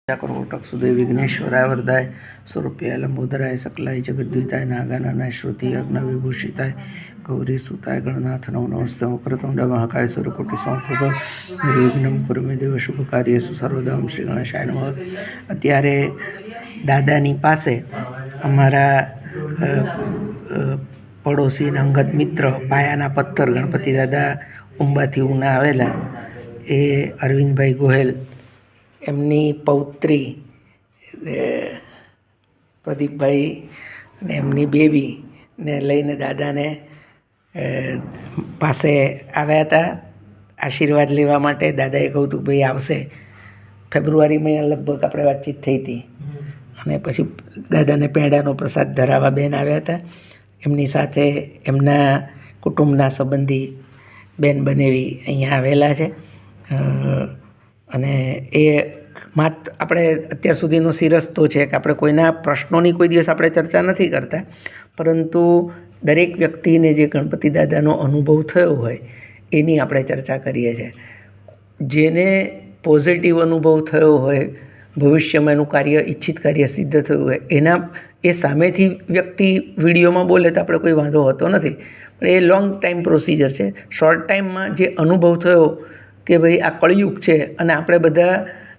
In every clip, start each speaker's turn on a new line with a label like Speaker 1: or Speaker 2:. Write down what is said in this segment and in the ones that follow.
Speaker 1: कोटक सुदय विघ्नेश्वराय वरदाय स्वरूप्याय लंबोदराय सकलाय जगद्विताय नागाननाय श्रुति अग्न विभूषिताय गौरी सुताय गणनाथ नमो नमस्ते वक्रतुंड महाकाय सूर्यकोटि समप्रभ निर्विघ्नं कुरु मे देव शुभ कार्येषु सर्वदा श्री गणेशाय नमः। અત્યારે દાદાની પાસે અમારા પડોશી અંગત મિત્ર પાયાના પથ્થર ગણપતિ દાદા ઉંબાથી ઉના આવેલા એ અરવિંદભાઈ ગોહેલ એમની પૌત્રી પ્રદીપભાઈ ને એમની બેબી ને લઈને દાદાને પાસે આવ્યા હતા આશીર્વાદ લેવા માટે। દાદાએ કહ્યું હતું ભાઈ આવશે, ફેબ્રુઆરી મહિના લગભગ આપણે વાતચીત થઈ હતી અને પછી દાદાને પેંડાનો પ્રસાદ ધરાવવા બેન આવ્યા હતા। એમની સાથે એમના કુટુંબના સંબંધી બેન બનેવી અહીંયા આવેલા છે અને એ માત્ર આપણે અત્યાર સુધીનો શિરસ્તો છે કે આપણે કોઈના પ્રશ્નોની કોઈ દિવસ આપણે ચર્ચા નથી કરતા, પરંતુ દરેક વ્યક્તિને જે ગણપતિ દાદાનો અનુભવ થયો હોય એની આપણે ચર્ચા કરીએ છીએ। જેને પોઝિટિવ અનુભવ થયો હોય, ભવિષ્યમાં એનું કાર્ય ઈચ્છિત કાર્ય સિદ્ધ થયું હોય, એના એ સામેથી વ્યક્તિ વિડીયોમાં બોલે તો આપણે કોઈ વાંધો હોતો નથી, પણ એ લોંગ ટાઈમ પ્રોસિજર છે। શોર્ટ ટાઈમમાં જે અનુભવ થયો કે ભાઈ આ કળયુગ છે અને આપણે બધા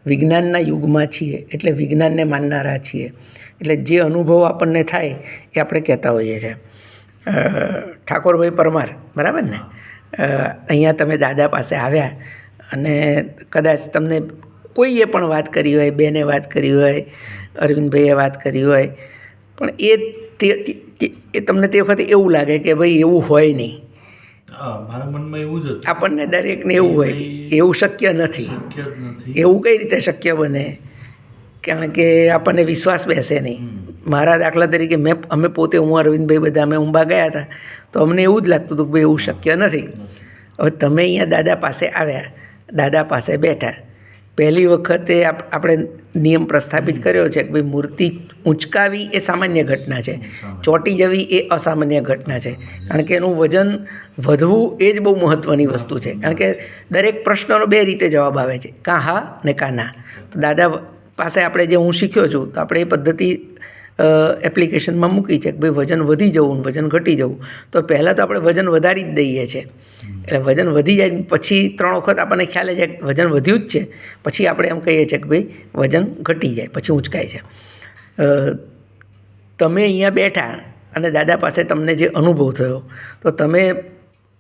Speaker 1: વિજ્ઞાનના યુગમાં છીએ, એટલે વિજ્ઞાનને માનનારા છીએ, એટલે જે અનુભવ આપણને થાય એ આપણે કહેતા હોઈએ છીએ। ઠાકોરભાઈ પરમાર, બરાબર ને? અહીંયા તમે દાદા પાસે આવ્યા અને કદાચ તમને કોઈએ પણ વાત કરી હોય, બેને વાત કરી હોય, અરવિંદભાઈએ વાત કરી હોય, પણ એ તમને તે વખતે એવું લાગે કે ભાઈ એવું હોય નહીં।
Speaker 2: મારા મનમાં એવું જ હતું,
Speaker 1: આપણને દરેકને એવું હોય એવું શક્ય નથી। એવું કઈ રીતે શક્ય બને? કારણ કે આપણને વિશ્વાસ બેસે નહીં। મારા દાખલા તરીકે અમે પોતે, હું અરવિંદભાઈ બધા અમે ઉંબા ગયા હતા તો અમને એવું જ લાગતું હતું કે ભાઈ એવું શક્ય નથી। હવે તમે અહીંયા દાદા પાસે આવ્યા, દાદા પાસે બેઠા, પહેલી વખતે આપણે નિયમ પ્રસ્થાપિત કર્યો છે કે ભાઈ મૂર્તિ ઊંચકાવી એ સામાન્ય ઘટના છે, ચોંટી જવી એ અસામાન્ય ઘટના છે, કારણ કે એનું વજન વધવું એ જ બહુ મહત્ત્વની વસ્તુ છે। કારણ કે દરેક પ્રશ્નનો બે રીતે જવાબ આવે છે, કાં હા ને કાં ના। તો દાદા પાસે આપણે જે હું શીખ્યો છું તો આપણે એ પદ્ધતિ એપ્લિકેશનમાં મૂકી છે કે ભાઈ વજન વધી જવું, વજન ઘટી જવું, તો પહેલાં તો આપણે વજન વધારી જ દઈએ છીએ, એટલે વજન વધી જાય પછી 3 વખત આપણને ખ્યાલ છે કે વજન વધ્યું જ છે, પછી આપણે એમ કહીએ છીએ કે ભાઈ વજન ઘટી જાય પછી ઊંચકાય છે। તમે અહીંયા બેઠા અને દાદા પાસે તમને જે અનુભવ થયો તો તમે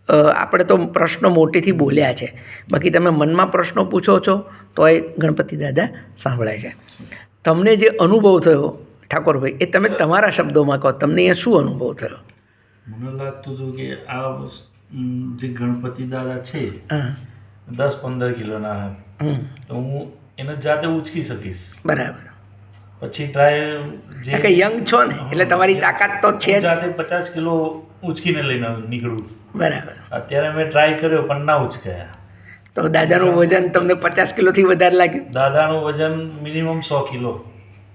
Speaker 1: આપણે તો પ્રશ્નો મોટેથી બોલ્યા છે, બાકી તમે મનમાં પ્રશ્નો પૂછો છો તો એ ગણપતિ દાદા સાંભળે છે। તમને જે અનુભવ થયો ઠાકોરભાઈ એ તમે તમારા શબ્દોમાં કહો, તમને અહીંયા શું અનુભવ થયો?
Speaker 2: મને લાગતું હતું કે આ જે ગણપતિ દાદા છે 10-15 કિલોના, તો હું એને જાતે ઉચકી શકીશ।
Speaker 1: બરાબર।
Speaker 2: પછી ટ્રાય
Speaker 1: જે યંગ છો ને એટલે તમારી તાકાત તો છે,
Speaker 2: જાતે 50 કિલો ઉચકીને લઈને નીકળું।
Speaker 1: બરાબર।
Speaker 2: અત્યારે મેં ટ્રાય કર્યો પણ ના ઉચકાયા।
Speaker 1: તો દાદાનું વજન તમને 50 કિલોથી વધારે લાગ્યું?
Speaker 2: દાદાનું વજન મિનિમમ 100 કિલો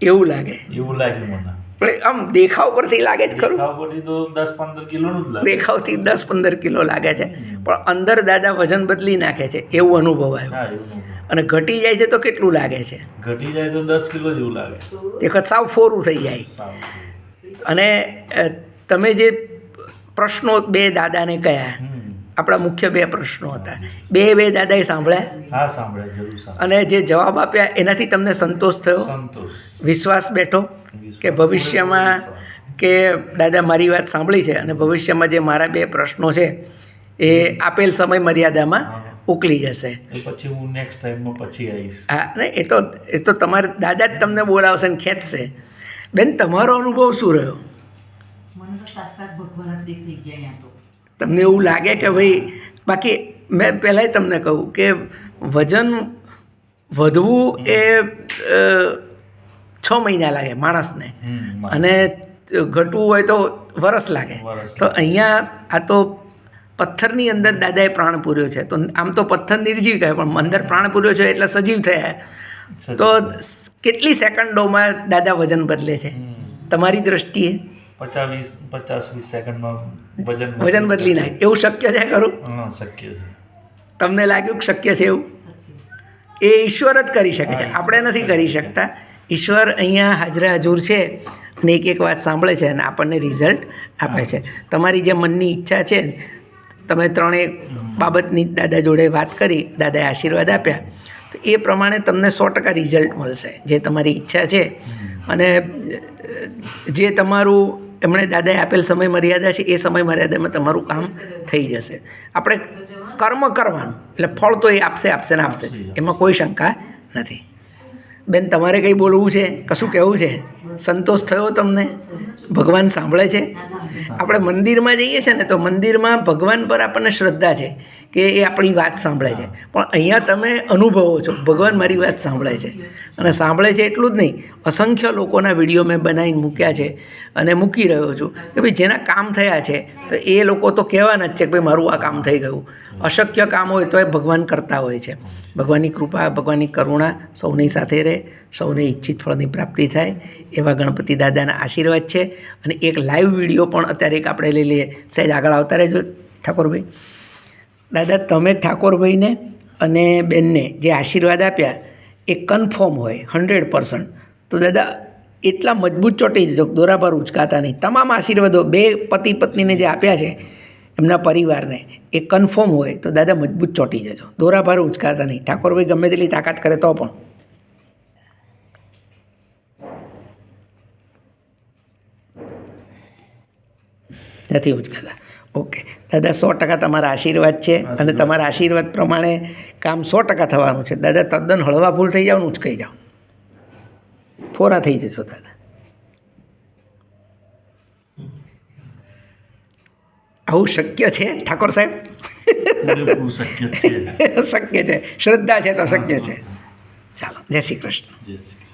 Speaker 1: એવું લાગે?
Speaker 2: એવું લાગ્યું મને,
Speaker 1: પણ આમ દેખાવ પરથી લાગે જ ખરું?
Speaker 2: દેખાવ પરથી તો 10-15 કિલોનું જ લાગે,
Speaker 1: દેખાવથી 10-15 કિલો લાગે છે, પણ અંદર દાદા વજન બદલી નાખે છે એવું અનુભવ આવ્યો?
Speaker 2: હા, એવું।
Speaker 1: અને ઘટી જાય છે તો કેટલું લાગે છે?
Speaker 2: ઘટી જાય તો 10 કિલો જેવું લાગે,
Speaker 1: દેખત સાવ ફોરું થઈ જાય। અને તમે જે પ્રશ્નો બે દાદાને કયા, આપણા મુખ્ય 2 પ્રશ્નો હતા, બે દાદાએ સાંભળ્યા?
Speaker 2: હા, સાંભળ્યા, જરૂર સાંભળ્યા।
Speaker 1: અને જે જવાબ આપ્યા એનાથી તમને સંતોષ થયો?
Speaker 2: સંતોષ,
Speaker 1: વિશ્વાસ બેઠો કે ભવિષ્યમાં કે દાદા મારી વાત સાંભળી છે અને ભવિષ્યમાં જે મારા 2 પ્રશ્નો છે એ આપેલ સમય મર્યાદામાં ઉકલી જશે,
Speaker 2: પછી હું નેક્સ્ટ ટાઈમમાં પછી આવીશ।
Speaker 1: હા, ને એ તો તમારે દાદા જ તમને બોલાવશે ને ખેંચશે। બેન, તમારો અનુભવ શું રહ્યો?
Speaker 3: મને તો સાક્ષાત ભગવાન જ દેખાઈ ગયા અહીંયા તો।
Speaker 1: તમને એવું લાગે કે ભાઈ, બાકી મેં પહેલાંય તમને કહું કે વજન વધવું એ 6 મહિના લાગે માણસને, અને ઘટવું હોય તો વરસ લાગે। તો અહીંયા આ તો પથ્થરની અંદર દાદાએ પ્રાણ પૂર્યો છે, તો આમ તો પથ્થર નિર્જીવ કહે પણ અંદર પ્રાણ પૂર્યો છે એટલે સજીવ થયા। તો કેટલી સેકન્ડોમાં દાદા વજન બદલે છે તમારી દ્રષ્ટિએ?
Speaker 2: 50-20 સેકન્ડમાં
Speaker 1: વજન બદલી નાખે એવું શક્ય છે ખરું?
Speaker 2: હા, શક્ય છે।
Speaker 1: તમને લાગ્યું કે શક્ય છે એવું? એ ઈશ્વર જ કરી શકે છે, આપણે નથી કરી શકતા. ઈશ્વર અહીંયા હાજરા હજુર છે અને એક વાત સાંભળે છે અને આપણને રિઝલ્ટ આપે છે. તમારી જે મનની ઈચ્છા છે, તમે ત્રણેય બાબતની દાદા જોડે વાત કરી, દાદાએ આશીર્વાદ આપ્યા, તો એ પ્રમાણે તમને 100% રિઝલ્ટ મળશે. જે તમારી ઈચ્છા છે અને જે તમારું એમણે દાદાએ આપેલ સમય મર્યાદા છે, એ સમય મર્યાદામાં તમારું કામ થઈ જશે. આપણે કર્મ કરવાનું એટલે ફળ તો એ આપશે ને આપશે જ, એમાં કોઈ શંકા નથી. બેન, તમારે કંઈ બોલવું છે, કશું કહેવું છે? સંતોષ થયો તમને? ભગવાન સાંભળે છે? આપણે મંદિરમાં જઈએ છીએ ને, તો મંદિરમાં ભગવાન પર આપણને શ્રદ્ધા છે કે એ આપણી વાત સાંભળે છે, પણ અહીંયા તમે અનુભવો છો ભગવાન મારી વાત સાંભળે છે. અને સાંભળે છે એટલું જ નહીં, અસંખ્ય લોકોના વિડીયો મેં બનાવીને મૂક્યા છે અને મૂકી રહ્યો છું કે ભાઈ જેના કામ થયા છે તો એ લોકો તો કહેવાના જ છે કે ભાઈ મારું આ કામ થઈ ગયું. અશક્ય કામ હોય તો એ ભગવાન કરતા હોય છે. ભગવાનની કૃપા, ભગવાનની કરુણા સૌની સાથે રહે, સૌને ઈચ્છિત ફળની પ્રાપ્તિ થાય, એવા ગણપતિ દાદાના આશીર્વાદ છે. અને એક લાઈવ વિડીયો પણ અત્યારે એક આપણે લઈ લઈએ. સહેજ આગળ આવતા રહેજો ઠાકોરભાઈ. દાદા, તમે ઠાકોરભાઈને અને બેનને જે આશીર્વાદ આપ્યા એ કન્ફર્મ હોય 100%. તો દાદા એટલા મજબૂત ચોંટી જજો, દોરાભાર ઉચકાતા નહીં. તમામ આશીર્વાદો બે પતિ પત્નીને જે આપ્યા છે એમના પરિવારને, એ કન્ફર્મ હોય તો દાદા મજબૂત ચોંટી જજો, દોરાભાર ઉચકાતા નહીં. ઠાકોરભાઈ ગમે તેટલી તાકાત કરે તો પણ નથી ઉચકાતા. ઓકે દાદા, 100% તમારા આશીર્વાદ છે અને તમારા આશીર્વાદ પ્રમાણે કામ 100% થવાનું છે. દાદા તદ્દન હળવા ફૂલ થઈ જાઓ ને ઉચકાઈ જાઓ, ફોરા થઈ જજો દાદા. આવું શક્ય છે ઠાકોર સાહેબ?
Speaker 2: શક્ય છે.
Speaker 1: શક્ય છે, શ્રદ્ધા છે તો શક્ય છે. ચાલો, જય શ્રી કૃષ્ણ.
Speaker 2: જય શ્રી કૃષ્ણ.